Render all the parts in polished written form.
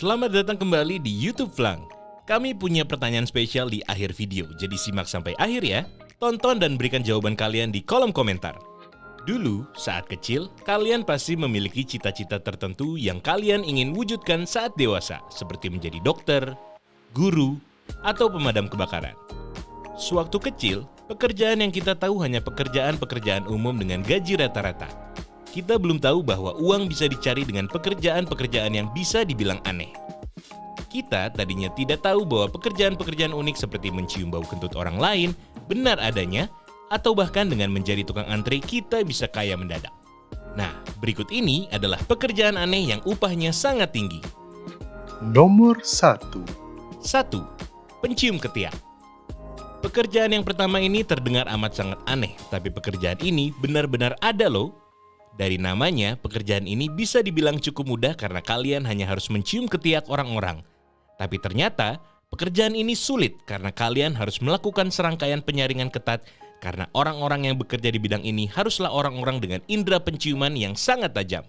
Selamat datang kembali di YouTube Flang. Kami punya pertanyaan spesial di akhir video, jadi simak sampai akhir ya. Tonton dan berikan jawaban kalian di kolom komentar. Dulu, saat kecil, kalian pasti memiliki cita-cita tertentu yang kalian ingin wujudkan saat dewasa, seperti menjadi dokter, guru, atau pemadam kebakaran. Sewaktu kecil, pekerjaan yang kita tahu hanya pekerjaan-pekerjaan umum dengan gaji rata-rata. Kita belum tahu bahwa uang bisa dicari dengan pekerjaan-pekerjaan yang bisa dibilang aneh. Kita tadinya tidak tahu bahwa pekerjaan-pekerjaan unik seperti mencium bau kentut orang lain benar adanya, atau bahkan dengan menjadi tukang antri kita bisa kaya mendadak. Nah, berikut ini adalah pekerjaan aneh yang upahnya sangat tinggi. Nomor 1. 1. Pencium ketiak. Pekerjaan yang pertama ini terdengar amat sangat aneh, tapi pekerjaan ini benar-benar ada loh. Dari namanya, pekerjaan ini bisa dibilang cukup mudah karena kalian hanya harus mencium ketiak orang-orang. Tapi ternyata, pekerjaan ini sulit karena kalian harus melakukan serangkaian penyaringan ketat karena orang-orang yang bekerja di bidang ini haruslah orang-orang dengan indera penciuman yang sangat tajam.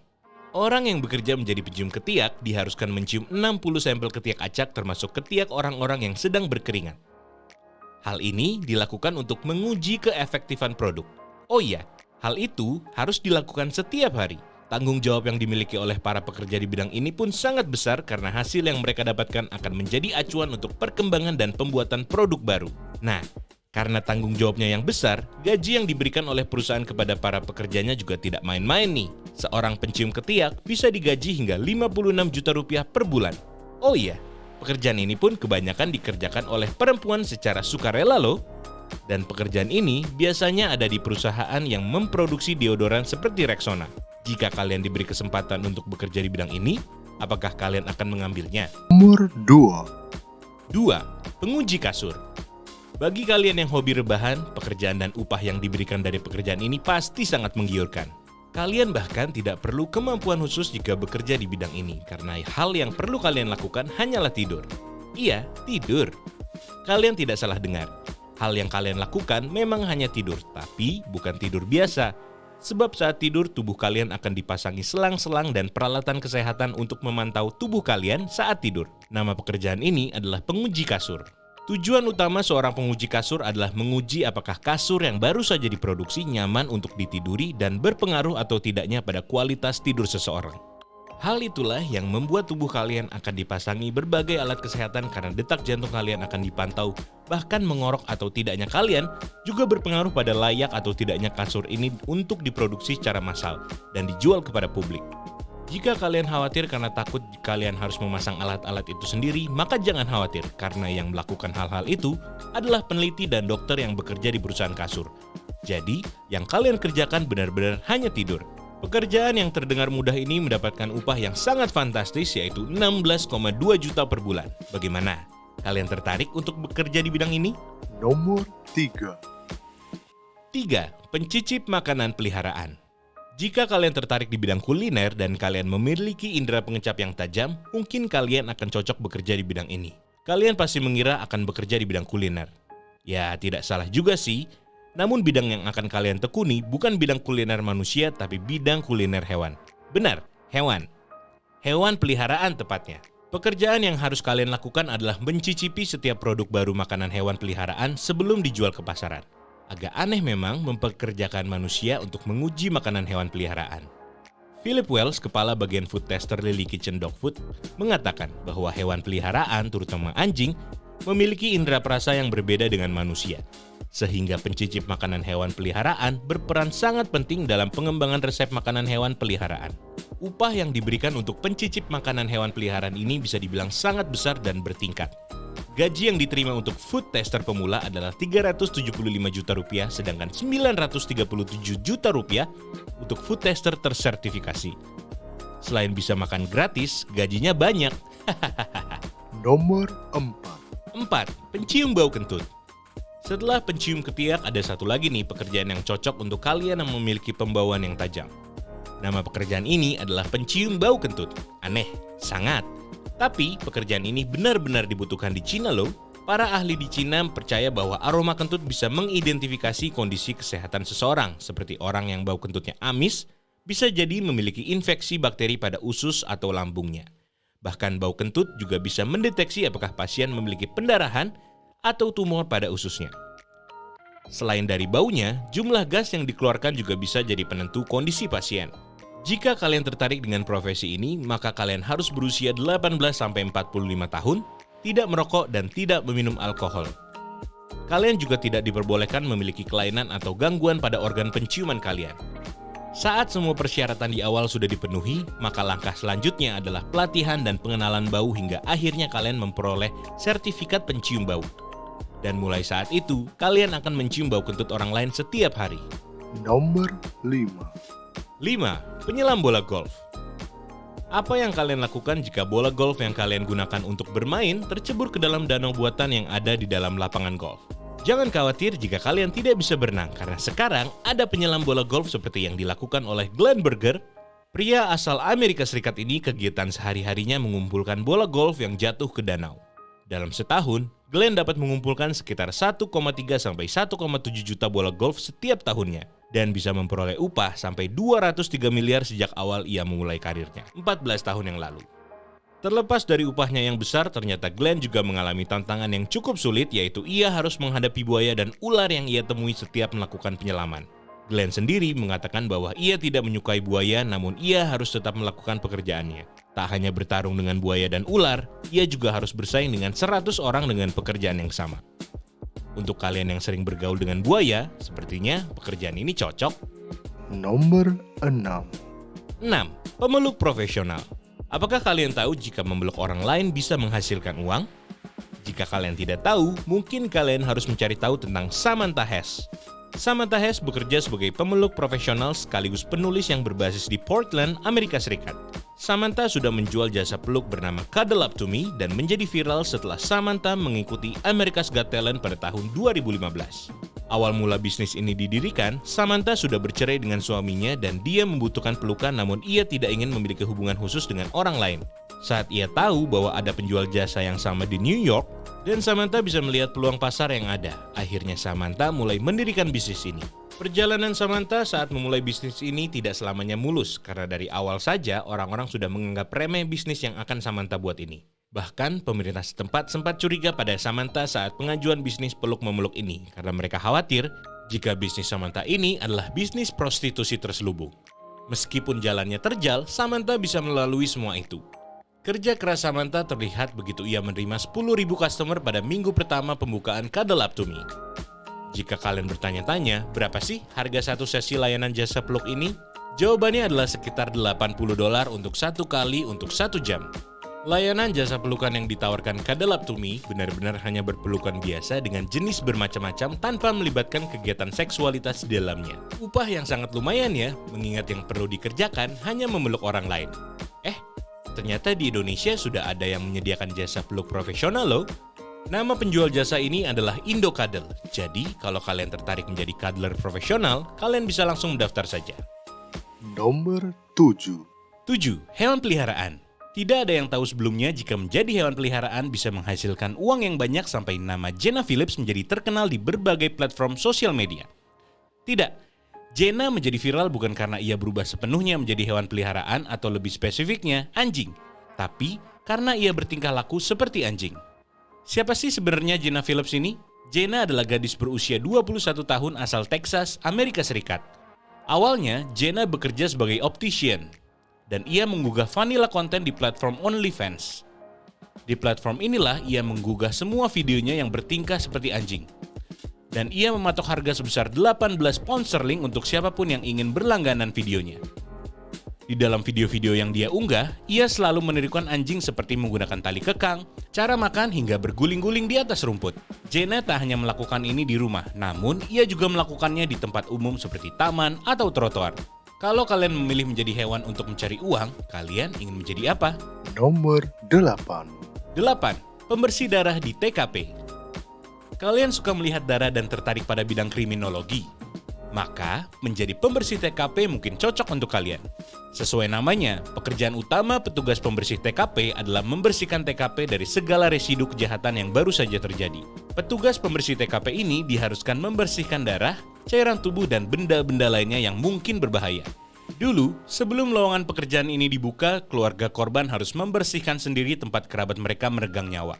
Orang yang bekerja menjadi pencium ketiak diharuskan mencium 60 sampel ketiak acak termasuk ketiak orang-orang yang sedang berkeringat. Hal ini dilakukan untuk menguji keefektifan produk. Oh iya, hal itu harus dilakukan setiap hari. Tanggung jawab yang dimiliki oleh para pekerja di bidang ini pun sangat besar karena hasil yang mereka dapatkan akan menjadi acuan untuk perkembangan dan pembuatan produk baru. Nah, karena tanggung jawabnya yang besar, gaji yang diberikan oleh perusahaan kepada para pekerjanya juga tidak main-main nih. Seorang pencium ketiak bisa digaji hingga 56 juta rupiah per bulan. Oh iya, pekerjaan ini pun kebanyakan dikerjakan oleh perempuan secara sukarela loh. Dan pekerjaan ini biasanya ada di perusahaan yang memproduksi deodoran seperti Rexona. Jika kalian diberi kesempatan untuk bekerja di bidang ini, apakah kalian akan mengambilnya? Nomor 2. 2. Penguji kasur. Bagi kalian yang hobi rebahan, pekerjaan dan upah yang diberikan dari pekerjaan ini pasti sangat menggiurkan. Kalian bahkan tidak perlu kemampuan khusus jika bekerja di bidang ini, karena hal yang perlu kalian lakukan hanyalah tidur. Iya, tidur. Kalian tidak salah dengar. Hal yang kalian lakukan memang hanya tidur, tapi bukan tidur biasa. Sebab saat tidur, tubuh kalian akan dipasangi selang-selang dan peralatan kesehatan untuk memantau tubuh kalian saat tidur. Nama pekerjaan ini adalah penguji kasur. Tujuan utama seorang penguji kasur adalah menguji apakah kasur yang baru saja diproduksi nyaman untuk ditiduri dan berpengaruh atau tidaknya pada kualitas tidur seseorang. Hal itulah yang membuat tubuh kalian akan dipasangi berbagai alat kesehatan karena detak jantung kalian akan dipantau, bahkan mengorok atau tidaknya kalian juga berpengaruh pada layak atau tidaknya kasur ini untuk diproduksi secara massal dan dijual kepada publik. Jika kalian khawatir karena takut kalian harus memasang alat-alat itu sendiri, maka jangan khawatir karena yang melakukan hal-hal itu adalah peneliti dan dokter yang bekerja di perusahaan kasur. Jadi, yang kalian kerjakan benar-benar hanya tidur. Pekerjaan yang terdengar mudah ini mendapatkan upah yang sangat fantastis yaitu 16,2 juta per bulan. Bagaimana? Kalian tertarik untuk bekerja di bidang ini? Nomor 3. 3. Pencicip makanan peliharaan. Jika kalian tertarik di bidang kuliner dan kalian memiliki indera pengecap yang tajam, mungkin kalian akan cocok bekerja di bidang ini. Kalian pasti mengira akan bekerja di bidang kuliner. Ya, tidak salah juga sih. Namun bidang yang akan kalian tekuni bukan bidang kuliner manusia, tapi bidang kuliner hewan. Benar, hewan. Hewan peliharaan tepatnya. Pekerjaan yang harus kalian lakukan adalah mencicipi setiap produk baru makanan hewan peliharaan sebelum dijual ke pasaran. Agak aneh memang mempekerjakan manusia untuk menguji makanan hewan peliharaan. Philip Wells, kepala bagian food tester Lily Kitchen Dog Food, mengatakan bahwa hewan peliharaan, terutama anjing, memiliki indera perasa yang berbeda dengan manusia. Sehingga pencicip makanan hewan peliharaan berperan sangat penting dalam pengembangan resep makanan hewan peliharaan. Upah yang diberikan untuk pencicip makanan hewan peliharaan ini bisa dibilang sangat besar dan bertingkat. Gaji yang diterima untuk food tester pemula adalah 375 juta rupiah, sedangkan 937 juta rupiah untuk food tester tersertifikasi. Selain bisa makan gratis, gajinya banyak. Nomor 4. 4. Pencium bau kentut. Setelah pencium ketiak, ada satu lagi nih pekerjaan yang cocok untuk kalian yang memiliki pembauan yang tajam. Nama pekerjaan ini adalah pencium bau kentut. Aneh, sangat. Tapi pekerjaan ini benar-benar dibutuhkan di Cina loh. Para ahli di Cina percaya bahwa aroma kentut bisa mengidentifikasi kondisi kesehatan seseorang, seperti orang yang bau kentutnya amis, bisa jadi memiliki infeksi bakteri pada usus atau lambungnya. Bahkan bau kentut juga bisa mendeteksi apakah pasien memiliki pendarahan atau tumor pada ususnya. Selain dari baunya, jumlah gas yang dikeluarkan juga bisa jadi penentu kondisi pasien. Jika kalian tertarik dengan profesi ini, maka kalian harus berusia 18-45 tahun, tidak merokok dan tidak meminum alkohol. Kalian juga tidak diperbolehkan memiliki kelainan atau gangguan pada organ penciuman kalian. Saat semua persyaratan di awal sudah dipenuhi, maka langkah selanjutnya adalah pelatihan dan pengenalan bau hingga akhirnya kalian memperoleh sertifikat pencium bau. Dan mulai saat itu, kalian akan mencium bau kentut orang lain setiap hari. Nomor 5. 5. Penyelam bola golf. Apa yang kalian lakukan jika bola golf yang kalian gunakan untuk bermain tercebur ke dalam danau buatan yang ada di dalam lapangan golf? Jangan khawatir jika kalian tidak bisa berenang, karena sekarang ada penyelam bola golf seperti yang dilakukan oleh Glenn Berger. Pria asal Amerika Serikat ini kegiatan sehari-harinya mengumpulkan bola golf yang jatuh ke danau. Dalam setahun, Glenn dapat mengumpulkan sekitar 1,3 sampai 1,7 juta bola golf setiap tahunnya dan bisa memperoleh upah sampai 203 miliar sejak awal ia memulai karirnya, 14 tahun yang lalu. Terlepas dari upahnya yang besar, ternyata Glenn juga mengalami tantangan yang cukup sulit, yaitu ia harus menghadapi buaya dan ular yang ia temui setiap melakukan penyelaman. Glenn sendiri mengatakan bahwa ia tidak menyukai buaya, namun ia harus tetap melakukan pekerjaannya. Tak hanya bertarung dengan buaya dan ular, ia juga harus bersaing dengan 100 orang dengan pekerjaan yang sama. Untuk kalian yang sering bergaul dengan buaya, sepertinya pekerjaan ini cocok. Nomor 6. 6. Pemeluk profesional. Apakah kalian tahu jika memeluk orang lain bisa menghasilkan uang? Jika kalian tidak tahu, mungkin kalian harus mencari tahu tentang Samantha Hess. Samantha Hess bekerja sebagai pemeluk profesional sekaligus penulis yang berbasis di Portland, Amerika Serikat. Samantha sudah menjual jasa peluk bernama Cuddle Up To Me dan menjadi viral setelah Samantha mengikuti America's Got Talent pada tahun 2015. Awal mula bisnis ini didirikan, Samantha sudah bercerai dengan suaminya dan dia membutuhkan pelukan, namun ia tidak ingin memiliki hubungan khusus dengan orang lain. Saat ia tahu bahwa ada penjual jasa yang sama di New York, dan Samantha bisa melihat peluang pasar yang ada, akhirnya Samantha mulai mendirikan bisnis ini. Perjalanan Samantha saat memulai bisnis ini tidak selamanya mulus, karena dari awal saja orang-orang sudah menganggap remeh bisnis yang akan Samantha buat ini. Bahkan pemerintah setempat sempat curiga pada Samantha saat pengajuan bisnis peluk-memeluk ini, karena mereka khawatir jika bisnis Samantha ini adalah bisnis prostitusi terselubung. Meskipun jalannya terjal, Samantha bisa melalui semua itu. Kerja keras Samantha terlihat begitu ia menerima 10.000 customer pada minggu pertama pembukaan Cuddle Up To Me. Jika kalian bertanya-tanya, berapa sih harga satu sesi layanan jasa peluk ini? Jawabannya adalah sekitar $80 untuk satu kali untuk 1 jam. Layanan jasa pelukan yang ditawarkan Cuddle Up To Me benar-benar hanya berpelukan biasa dengan jenis bermacam-macam tanpa melibatkan kegiatan seksualitas di dalamnya. Upah yang sangat lumayan ya, mengingat yang perlu dikerjakan hanya memeluk orang lain. Ternyata di Indonesia sudah ada yang menyediakan jasa peluk profesional loh. Nama penjual jasa ini adalah Indo Cuddle. Jadi, kalau kalian tertarik menjadi cuddler profesional, kalian bisa langsung mendaftar saja. Nomor 7. 7. Hewan peliharaan. Tidak ada yang tahu sebelumnya jika menjadi hewan peliharaan bisa menghasilkan uang yang banyak sampai nama Jenna Phillips menjadi terkenal di berbagai platform sosial media. Tidak. Jenna menjadi viral bukan karena ia berubah sepenuhnya menjadi hewan peliharaan atau lebih spesifiknya anjing, tapi karena ia bertingkah laku seperti anjing. Siapa sih sebenarnya Jenna Phillips ini? Jenna adalah gadis berusia 21 tahun asal Texas, Amerika Serikat. Awalnya, Jenna bekerja sebagai optician, dan ia menggugah vanilla konten di platform OnlyFans. Di platform inilah ia menggugah semua videonya yang bertingkah seperti anjing. Dan ia mematok harga sebesar 18 pound sterling untuk siapapun yang ingin berlangganan videonya. Di dalam video-video yang dia unggah, ia selalu menirukan anjing seperti menggunakan tali kekang, cara makan hingga berguling-guling di atas rumput. Jenna tak hanya melakukan ini di rumah, namun ia juga melakukannya di tempat umum seperti taman atau trotoar. Kalau kalian memilih menjadi hewan untuk mencari uang, kalian ingin menjadi apa? Nomor 8. 8. Pembersih darah di TKP. Kalian suka melihat darah dan tertarik pada bidang kriminologi? Maka, menjadi pembersih TKP mungkin cocok untuk kalian. Sesuai namanya, pekerjaan utama petugas pembersih TKP adalah membersihkan TKP dari segala residu kejahatan yang baru saja terjadi. Petugas pembersih TKP ini diharuskan membersihkan darah, cairan tubuh, dan benda-benda lainnya yang mungkin berbahaya. Dulu, sebelum lowongan pekerjaan ini dibuka, keluarga korban harus membersihkan sendiri tempat kerabat mereka meregang nyawa.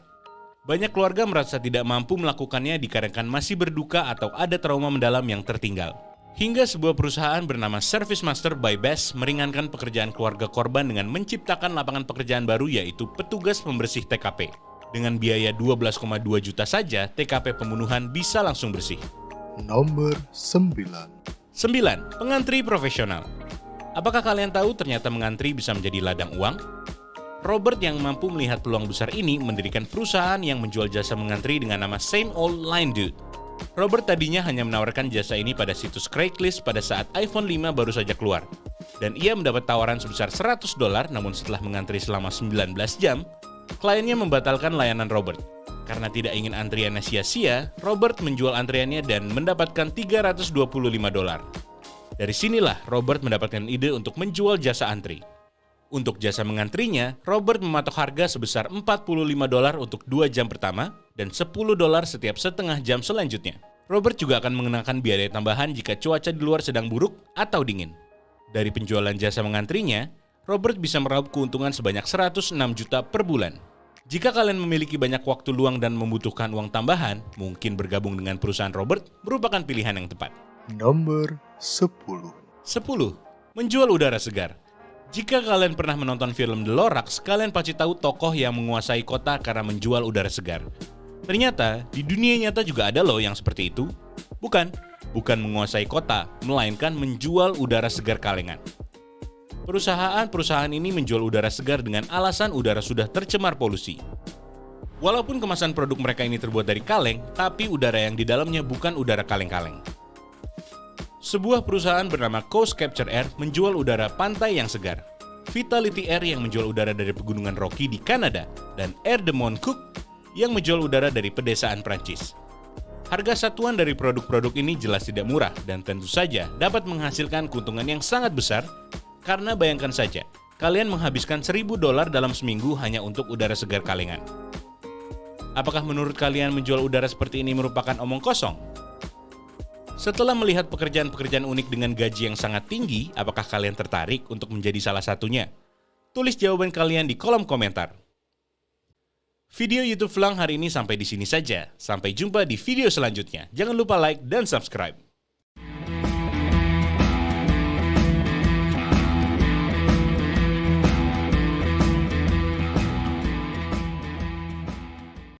Banyak keluarga merasa tidak mampu melakukannya dikarenakan masih berduka atau ada trauma mendalam yang tertinggal. Hingga sebuah perusahaan bernama Service Master by Best meringankan pekerjaan keluarga korban dengan menciptakan lapangan pekerjaan baru yaitu petugas pembersih TKP. Dengan biaya 12,2 juta saja, TKP pembunuhan bisa langsung bersih. Nomor 9. 9. Pengantri profesional. Apakah kalian tahu ternyata mengantri bisa menjadi ladang uang? Robert yang mampu melihat peluang besar ini mendirikan perusahaan yang menjual jasa mengantri dengan nama Same Old Line Dude. Robert tadinya hanya menawarkan jasa ini pada situs Craigslist pada saat iPhone 5 baru saja keluar. Dan ia mendapat tawaran sebesar $100, namun setelah mengantri selama 19 jam, kliennya membatalkan layanan Robert. Karena tidak ingin antriannya sia-sia, Robert menjual antriannya dan mendapatkan $325. Dari sinilah Robert mendapatkan ide untuk menjual jasa antri. Untuk jasa mengantrinya, Robert mematok harga sebesar $45 untuk 2 jam pertama dan $10 setiap setengah jam selanjutnya. Robert juga akan mengenakan biaya tambahan jika cuaca di luar sedang buruk atau dingin. Dari penjualan jasa mengantrinya, Robert bisa meraup keuntungan sebanyak 106 juta per bulan. Jika kalian memiliki banyak waktu luang dan membutuhkan uang tambahan, mungkin bergabung dengan perusahaan Robert merupakan pilihan yang tepat. Nomor 10. 10. Menjual udara segar. Jika kalian pernah menonton film The Lorax, kalian pasti tahu tokoh yang menguasai kota karena menjual udara segar. Ternyata, di dunia nyata juga ada loh yang seperti itu. Bukan menguasai kota, melainkan menjual udara segar kalengan. Perusahaan ini menjual udara segar dengan alasan udara sudah tercemar polusi. Walaupun kemasan produk mereka ini terbuat dari kaleng, tapi udara yang di dalamnya bukan udara kaleng-kaleng. Sebuah perusahaan bernama Coast Capture Air menjual udara pantai yang segar. Vitality Air yang menjual udara dari pegunungan Rocky di Kanada, dan Air de Montcook yang menjual udara dari pedesaan Prancis. Harga satuan dari produk-produk ini jelas tidak murah dan tentu saja dapat menghasilkan keuntungan yang sangat besar karena bayangkan saja, kalian menghabiskan $1.000 dalam seminggu hanya untuk udara segar kalengan. Apakah menurut kalian menjual udara seperti ini merupakan omong kosong? Setelah melihat pekerjaan-pekerjaan unik dengan gaji yang sangat tinggi, apakah kalian tertarik untuk menjadi salah satunya? Tulis jawaban kalian di kolom komentar. Video YouTube Flang hari ini sampai di sini saja. Sampai jumpa di video selanjutnya. Jangan lupa like dan subscribe.